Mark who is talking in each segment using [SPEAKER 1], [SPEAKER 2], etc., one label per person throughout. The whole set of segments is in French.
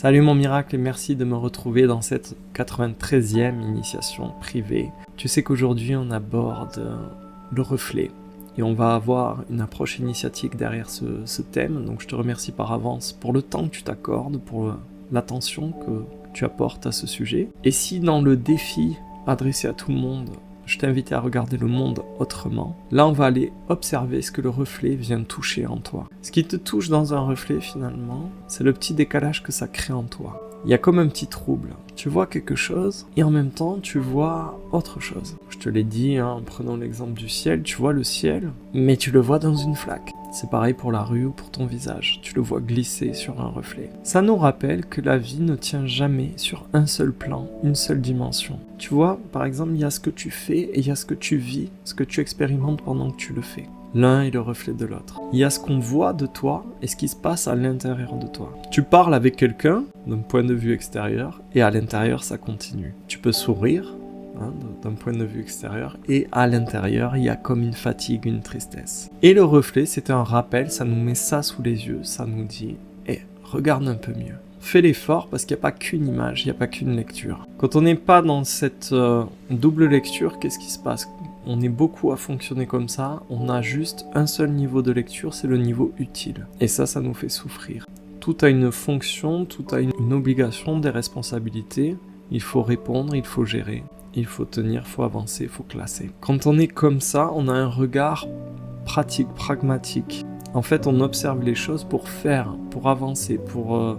[SPEAKER 1] Salut mon miracle et merci de me retrouver dans cette 93e initiation privée. Tu sais qu'aujourd'hui on aborde le reflet et on va avoir une approche initiatique derrière ce thème. Donc je te remercie par avance pour le temps que tu t'accordes, pour l'attention que tu apportes à ce sujet. Et si dans le défi adressé à tout le monde, je t'invitais à regarder le monde autrement, là on va aller observer ce que le reflet vient toucher en toi. Ce qui te touche dans un reflet finalement, c'est le petit décalage que ça crée en toi. Il y a comme un petit trouble. Tu vois quelque chose et en même temps tu vois autre chose. Je te l'ai dit, en prenant l'exemple du ciel, tu vois le ciel, mais tu le vois dans une flaque. C'est pareil pour la rue ou pour ton visage, tu le vois glisser sur un reflet. Ça nous rappelle que la vie ne tient jamais sur un seul plan, une seule dimension. Tu vois, par exemple, il y a ce que tu fais et il y a ce que tu vis, ce que tu expérimentes pendant que tu le fais. L'un est le reflet de l'autre. Il y a ce qu'on voit de toi et ce qui se passe à l'intérieur de toi. Tu parles avec quelqu'un d'un point de vue extérieur et à l'intérieur ça continue. Tu peux sourire d'un point de vue extérieur et à l'intérieur il y a comme une fatigue, une tristesse. Et le reflet c'est un rappel, ça nous met ça sous les yeux, ça nous dit regarde un peu mieux. Fais l'effort parce qu'il n'y a pas qu'une image, il n'y a pas qu'une lecture. Quand on n'est pas dans cette double lecture, qu'est-ce qui se passe ? On est beaucoup à fonctionner comme ça, on a juste un seul niveau de lecture, c'est le niveau utile. Et ça nous fait souffrir. Tout a une fonction, tout a une obligation, des responsabilités. Il faut répondre, il faut gérer, il faut tenir, il faut avancer, il faut classer. Quand on est comme ça, on a un regard pratique, pragmatique. En fait, on observe les choses pour faire, pour avancer, pour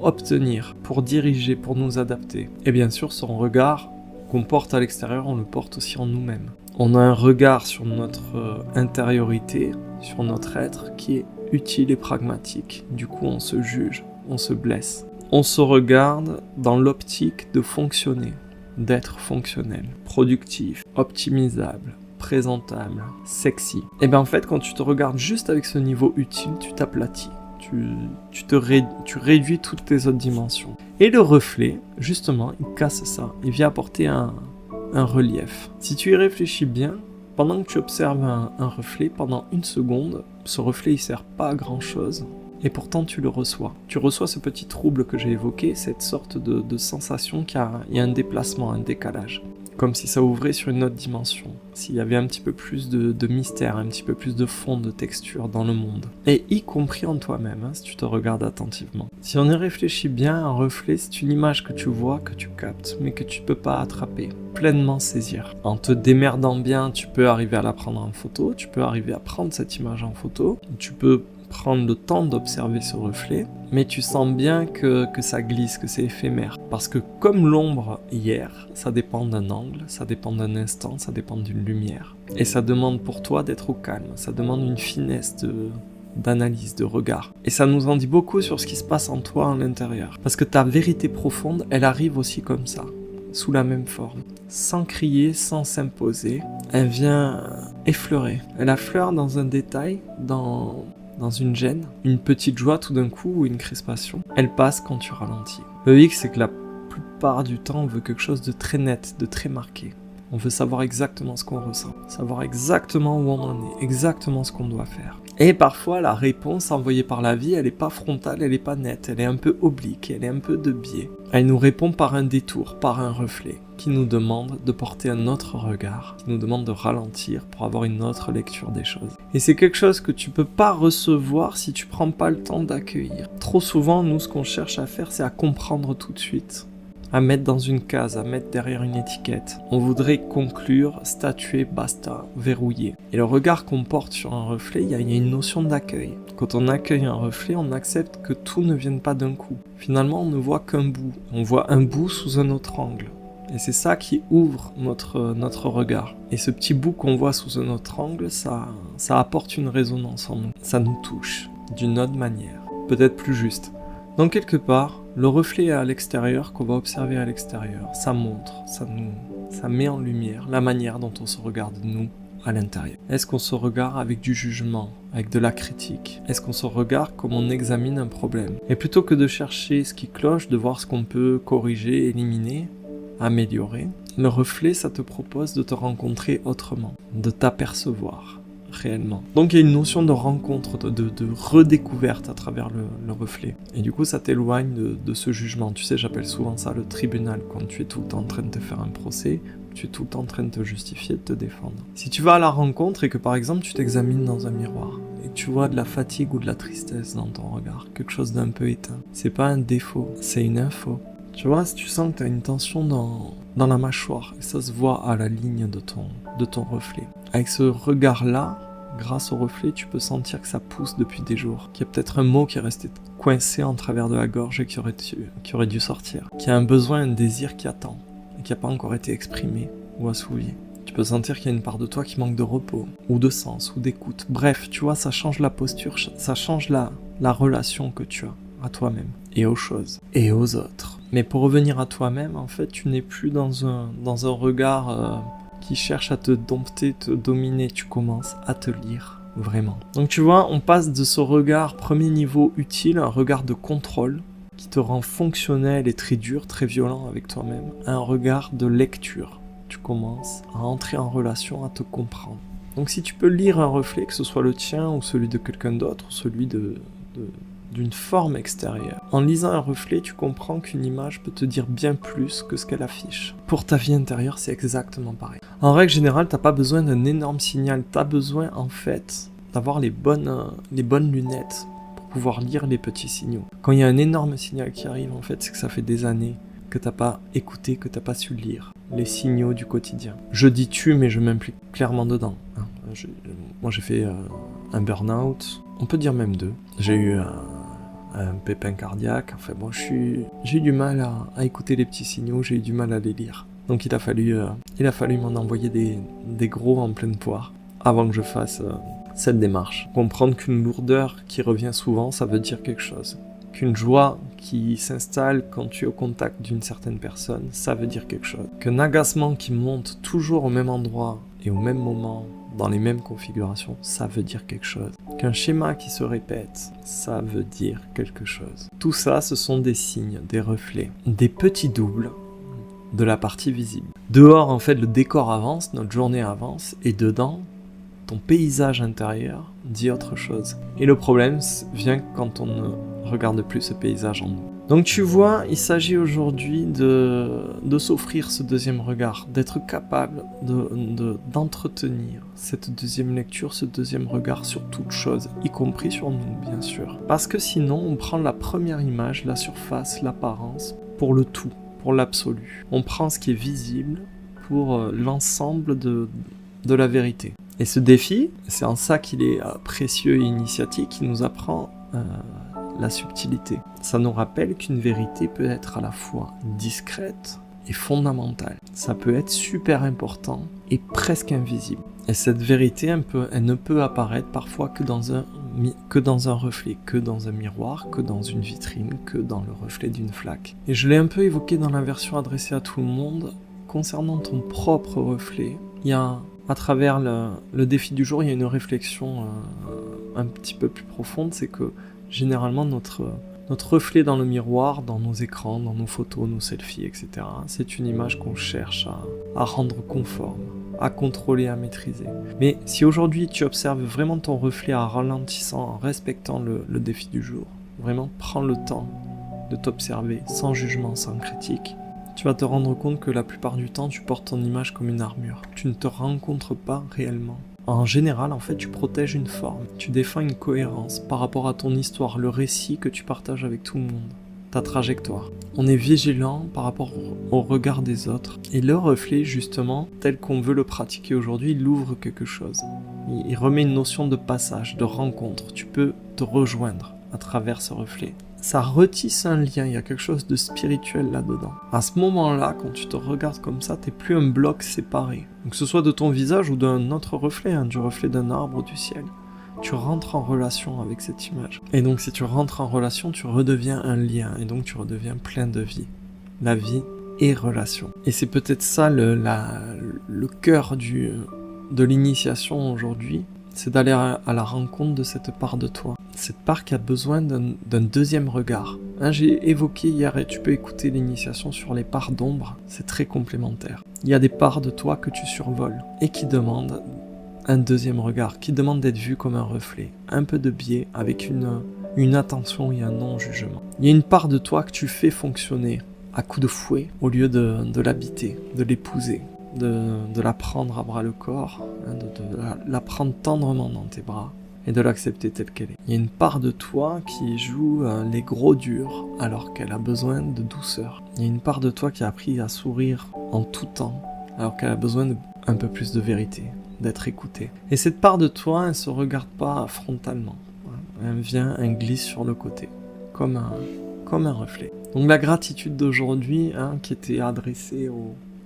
[SPEAKER 1] obtenir, pour diriger, pour nous adapter. Et bien sûr, son regard qu'on porte à l'extérieur, on le porte aussi en nous-mêmes. On a un regard sur notre intériorité, sur notre être qui est utile et pragmatique. Du coup, on se juge, on se blesse. On se regarde dans l'optique de fonctionner, d'être fonctionnel, productif, optimisable, présentable, sexy. Et bien en fait, quand tu te regardes juste avec ce niveau utile, tu t'aplatis. Tu réduis toutes tes autres dimensions. Et le reflet, justement, il casse ça. Il vient apporter un relief. Si tu y réfléchis bien, pendant que tu observes un reflet, pendant une seconde, ce reflet il sert pas à grand chose. Et pourtant tu le reçois. Tu reçois ce petit trouble que j'ai évoqué, cette sorte de sensation qu'il y a un déplacement, un décalage. Comme si ça ouvrait sur une autre dimension. S'il y avait un petit peu plus de mystère, un petit peu plus de fond, de texture dans le monde. Et y compris en toi-même, si tu te regardes attentivement. Si on y réfléchit bien, un reflet, c'est une image que tu vois, que tu captes, mais que tu peux pas attraper, pleinement saisir. En te démerdant bien, tu peux arriver à la prendre en photo, tu peux arriver à prendre cette image en photo, tu peux prendre le temps d'observer ce reflet, mais tu sens bien que ça glisse, que c'est éphémère. Parce que comme l'ombre hier, ça dépend d'un angle, ça dépend d'un instant, ça dépend d'une lumière. Et ça demande pour toi d'être au calme, ça demande une finesse d'analyse, de regard. Et ça nous en dit beaucoup sur ce qui se passe en toi, à l'intérieur. Parce que ta vérité profonde, elle arrive aussi comme ça, sous la même forme. Sans crier, sans s'imposer, elle vient effleurer. Elle affleure dans un détail, dans une gêne, une petite joie tout d'un coup ou une crispation, elle passe quand tu ralentis. Le hic, c'est que la plupart du temps, on veut quelque chose de très net, de très marqué. On veut savoir exactement ce qu'on ressent, savoir exactement où on en est, exactement ce qu'on doit faire. Et parfois, la réponse envoyée par la vie, elle n'est pas frontale, elle n'est pas nette, elle est un peu oblique, elle est un peu de biais. Elle nous répond par un détour, par un reflet, qui nous demande de porter un autre regard, qui nous demande de ralentir pour avoir une autre lecture des choses. Et c'est quelque chose que tu peux pas recevoir si tu prends pas le temps d'accueillir. Trop souvent, nous, ce qu'on cherche à faire, c'est à comprendre tout de suite, à mettre dans une case, à mettre derrière une étiquette. On voudrait conclure, statuer, basta, verrouiller. Et le regard qu'on porte sur un reflet, il y a une notion d'accueil. Quand on accueille un reflet, on accepte que tout ne vienne pas d'un coup. Finalement, on ne voit qu'un bout. On voit un bout sous un autre angle. Et c'est ça qui ouvre notre regard. Et ce petit bout qu'on voit sous un autre angle, ça apporte une résonance en nous. Ça nous touche d'une autre manière, peut-être plus juste. Donc quelque part, le reflet à l'extérieur qu'on va observer à l'extérieur, ça montre, ça met en lumière la manière dont on se regarde nous à l'intérieur. Est-ce qu'on se regarde avec du jugement, avec de la critique ? Est-ce qu'on se regarde comme on examine un problème ? Et plutôt que de chercher ce qui cloche, de voir ce qu'on peut corriger, éliminer, améliorer, le reflet, ça te propose de te rencontrer autrement, de t'apercevoir réellement. Donc il y a une notion de rencontre, de redécouverte à travers le reflet. Et du coup, ça t'éloigne de ce jugement. Tu sais, j'appelle souvent ça le tribunal, quand tu es tout le temps en train de te faire un procès, tu es tout le temps en train de te justifier, de te défendre. Si tu vas à la rencontre et que par exemple tu t'examines dans un miroir, et que tu vois de la fatigue ou de la tristesse dans ton regard, quelque chose d'un peu éteint, c'est pas un défaut, c'est une info. Tu vois, si tu sens que tu as une tension dans la mâchoire, et ça se voit à la ligne de ton reflet. Avec ce regard-là, grâce au reflet, tu peux sentir que ça pousse depuis des jours, qu'il y a peut-être un mot qui est resté coincé en travers de la gorge et qui aurait dû sortir, qu'il y a un besoin, un désir qui attend, et qui n'a pas encore été exprimé ou assouvi. Tu peux sentir qu'il y a une part de toi qui manque de repos, ou de sens, ou d'écoute. Bref, tu vois, ça change la posture, ça change la relation que tu as à toi-même, et aux choses, et aux autres. Mais pour revenir à toi-même, en fait, tu n'es plus dans un regard qui cherche à te dompter, te dominer. Tu commences à te lire, vraiment. Donc tu vois, on passe de ce regard premier niveau utile, un regard de contrôle, qui te rend fonctionnel et très dur, très violent avec toi-même, à un regard de lecture. Tu commences à entrer en relation, à te comprendre. Donc si tu peux lire un reflet, que ce soit le tien ou celui de quelqu'un d'autre, ou celui d'une forme extérieure. En lisant un reflet, tu comprends qu'une image peut te dire bien plus que ce qu'elle affiche. Pour ta vie intérieure, c'est exactement pareil. En règle générale, t'as pas besoin d'un énorme signal, t'as besoin en fait d'avoir les bonnes lunettes pour pouvoir lire les petits signaux. Quand il y a un énorme signal qui arrive, en fait, c'est que ça fait des années que t'as pas écouté, que t'as pas su lire les signaux du quotidien. Je dis tu, mais je m'implique clairement dedans. Moi j'ai fait un burn-out, on peut dire même 2. J'ai eu un pépin cardiaque, enfin bon, j'ai eu du mal à écouter les petits signaux, j'ai eu du mal à les lire. Donc il a fallu m'en envoyer des gros en pleine poire avant que je fasse cette démarche. Comprendre qu'une lourdeur qui revient souvent, ça veut dire quelque chose. Qu'une joie qui s'installe quand tu es au contact d'une certaine personne, ça veut dire quelque chose. Qu'un agacement qui monte toujours au même endroit et au même moment, dans les mêmes configurations, ça veut dire quelque chose. Qu'un schéma qui se répète, ça veut dire quelque chose. Tout ça, ce sont des signes, des reflets, des petits doubles de la partie visible. Dehors, en fait, le décor avance, notre journée avance, et dedans, ton paysage intérieur dit autre chose. Et le problème vient quand on ne regarde plus ce paysage en nous. Donc tu vois, il s'agit aujourd'hui de s'offrir ce deuxième regard, d'être capable d'entretenir cette deuxième lecture, ce deuxième regard sur toute chose, y compris sur nous, bien sûr. Parce que sinon, on prend la première image, la surface, l'apparence, pour le tout, pour l'absolu. On prend ce qui est visible pour l'ensemble de la vérité. Et ce défi, c'est en ça qu'il est précieux et initiatique, il nous apprend la subtilité. Ça nous rappelle qu'une vérité peut être à la fois discrète et fondamentale. Ça peut être super important et presque invisible. Et cette vérité, elle ne peut apparaître parfois que dans un reflet, que dans un miroir, que dans une vitrine, que dans le reflet d'une flaque. Et je l'ai un peu évoqué dans la version adressée à tout le monde. Concernant ton propre reflet, il y a, à travers le défi du jour, il y a une réflexion un petit peu plus profonde, c'est que généralement notre reflet dans le miroir, dans nos écrans, dans nos photos, nos selfies, etc., c'est une image qu'on cherche à rendre conforme, à contrôler, à maîtriser. Mais si aujourd'hui tu observes vraiment ton reflet en ralentissant, en respectant le défi du jour, vraiment prends le temps de t'observer sans jugement, sans critique, tu vas te rendre compte que la plupart du temps tu portes ton image comme une armure. Tu ne te rencontres pas réellement. En général, en fait, tu protèges une forme, tu défends une cohérence par rapport à ton histoire, le récit que tu partages avec tout le monde, ta trajectoire. On est vigilant par rapport au regard des autres. Et le reflet, justement, tel qu'on veut le pratiquer aujourd'hui, il ouvre quelque chose. Il remet une notion de passage, de rencontre. Tu peux te rejoindre à travers ce reflet. Ça retisse un lien, il y a quelque chose de spirituel là-dedans. À ce moment-là, quand tu te regardes comme ça, t'es plus un bloc séparé. Donc, que ce soit de ton visage ou d'un autre reflet, du reflet d'un arbre ou du ciel. Tu rentres en relation avec cette image. Et donc si tu rentres en relation, tu redeviens un lien, et donc tu redeviens plein de vie. La vie et relation. Et c'est peut-être ça le cœur de l'initiation aujourd'hui, c'est d'aller à la rencontre de cette part de toi. Cette part qui a besoin d'un deuxième regard. J'ai évoqué hier, et tu peux écouter l'initiation sur les parts d'ombre, c'est très complémentaire. Il y a des parts de toi que tu survoles, et qui demandent un deuxième regard, qui demande d'être vu comme un reflet, un peu de biais, avec une attention et un non-jugement. Il y a une part de toi que tu fais fonctionner à coups de fouet, au lieu de l'habiter, de l'épouser, de la prendre à bras le corps, hein, de la prendre tendrement dans tes bras, et de l'accepter telle qu'elle est. Il y a une part de toi qui joue les gros durs alors qu'elle a besoin de douceur. Il y a une part de toi qui a appris à sourire en tout temps alors qu'elle a besoin d'un peu plus de vérité, d'être écoutée. Et cette part de toi, elle ne se regarde pas frontalement. Elle vient, elle glisse sur le côté, comme un reflet. Donc la gratitude d'aujourd'hui, hein, qui était adressée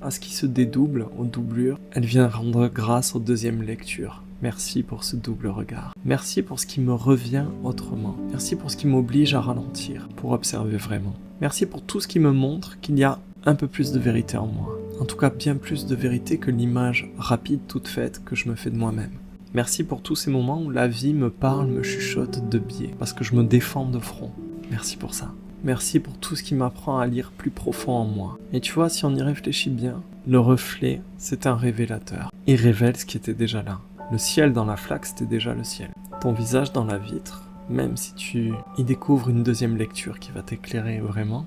[SPEAKER 1] à ce qui se dédouble, aux doublures, elle vient rendre grâce aux deuxièmes lectures. Merci pour ce double regard. Merci pour ce qui me revient autrement. Merci pour ce qui m'oblige à ralentir, pour observer vraiment. Merci pour tout ce qui me montre qu'il y a un peu plus de vérité en moi. En tout cas, bien plus de vérité que l'image rapide toute faite que je me fais de moi-même. Merci pour tous ces moments où la vie me parle, me chuchote de biais, parce que je me défends de front. Merci pour ça. Merci pour tout ce qui m'apprend à lire plus profond en moi. Et tu vois, si on y réfléchit bien, le reflet, c'est un révélateur. Il révèle ce qui était déjà là. Le ciel dans la flaque, c'était déjà le ciel. Ton visage dans la vitre, même si tu y découvres une deuxième lecture qui va t'éclairer vraiment,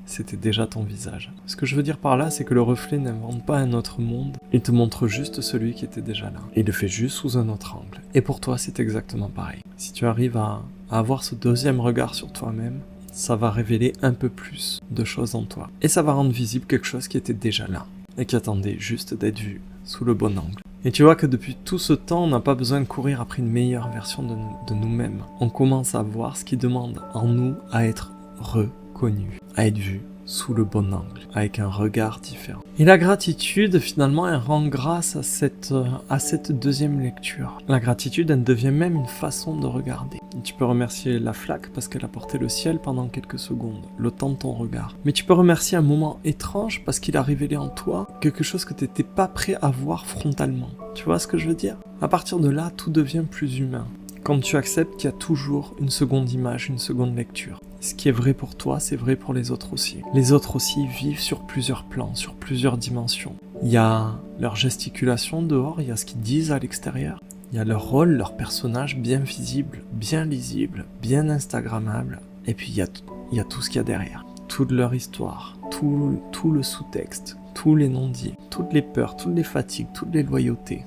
[SPEAKER 1] c'était déjà ton visage. Ce que je veux dire par là, c'est que le reflet n'invente pas un autre monde, il te montre juste celui qui était déjà là. Il le fait juste sous un autre angle. Et pour toi, c'est exactement pareil. Si tu arrives à avoir ce deuxième regard sur toi-même, ça va révéler un peu plus de choses en toi. Et ça va rendre visible quelque chose qui était déjà là, et qui attendait juste d'être vu sous le bon angle. Et tu vois que depuis tout ce temps, on n'a pas besoin de courir après une meilleure version de nous-mêmes. On commence à voir ce qui demande en nous à être reconnu, à être vu sous le bon angle, avec un regard différent. Et la gratitude, finalement, elle rend grâce à cette deuxième lecture. La gratitude, elle devient même une façon de regarder. Et tu peux remercier la flaque parce qu'elle a porté le ciel pendant quelques secondes, le temps de ton regard. Mais tu peux remercier un moment étrange parce qu'il a révélé en toi quelque chose que tu n'étais pas prêt à voir frontalement. Tu vois ce que je veux dire? À partir de là, tout devient plus humain. Quand tu acceptes qu'il y a toujours une seconde image, une seconde lecture. Ce qui est vrai pour toi, c'est vrai pour les autres aussi. Les autres aussi vivent sur plusieurs plans, sur plusieurs dimensions. Il y a leur gesticulation dehors, il y a ce qu'ils disent à l'extérieur. Il y a leur rôle, leur personnage bien visible, bien lisible, bien instagrammable. Et puis il y a tout ce qu'il y a derrière. Toute leur histoire, tout le sous-texte, tous les non-dits, toutes les peurs, toutes les fatigues, toutes les loyautés.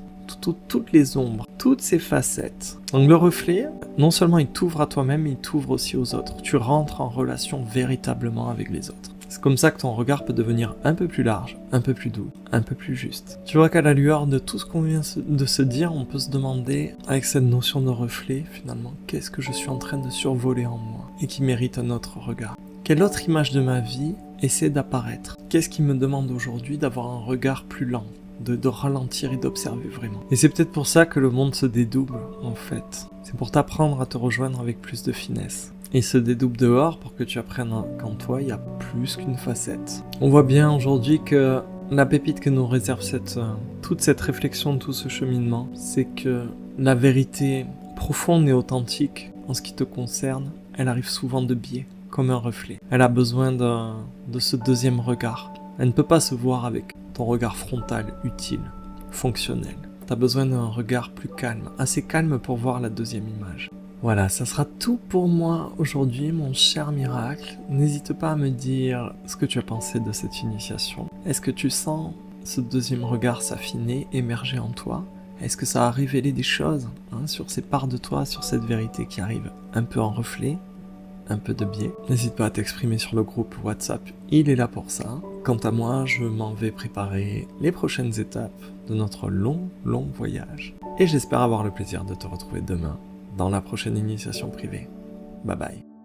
[SPEAKER 1] Toutes les ombres, toutes ces facettes. Donc le reflet, non seulement il t'ouvre à toi-même, il t'ouvre aussi aux autres. Tu rentres en relation véritablement avec les autres. C'est comme ça que ton regard peut devenir un peu plus large, un peu plus doux, un peu plus juste. Tu vois qu'à la lueur de tout ce qu'on vient de se dire, on peut se demander, avec cette notion de reflet, finalement, qu'est-ce que je suis en train de survoler en moi et qui mérite un autre regard? Quelle autre image de ma vie essaie d'apparaître? Qu'est-ce qui me demande aujourd'hui d'avoir un regard plus lent? De ralentir et d'observer vraiment. Et c'est peut-être pour ça que le monde se dédouble, en fait. C'est pour t'apprendre à te rejoindre avec plus de finesse. Et se dédouble dehors pour que tu apprennes qu'en toi, il y a plus qu'une facette. On voit bien aujourd'hui que la pépite que nous réserve toute cette réflexion, tout ce cheminement, c'est que la vérité profonde et authentique, en ce qui te concerne, elle arrive souvent de biais, comme un reflet. Elle a besoin de ce deuxième regard. Elle ne peut pas se voir avec ton regard frontal, utile, fonctionnel. Tu as besoin d'un regard plus calme, assez calme pour voir la deuxième image. Voilà, ça sera tout pour moi aujourd'hui, mon cher miracle. N'hésite pas à me dire ce que tu as pensé de cette initiation. Est-ce que tu sens ce deuxième regard s'affiner, émerger en toi? Est-ce que ça a révélé des choses sur ces parts de toi, sur cette vérité qui arrive un peu en reflet, un peu de biais? N'hésite pas à t'exprimer sur le groupe WhatsApp, il est là pour ça. Quant à moi, je m'en vais préparer les prochaines étapes de notre long voyage. Et j'espère avoir le plaisir de te retrouver demain dans la prochaine initiation privée. Bye bye.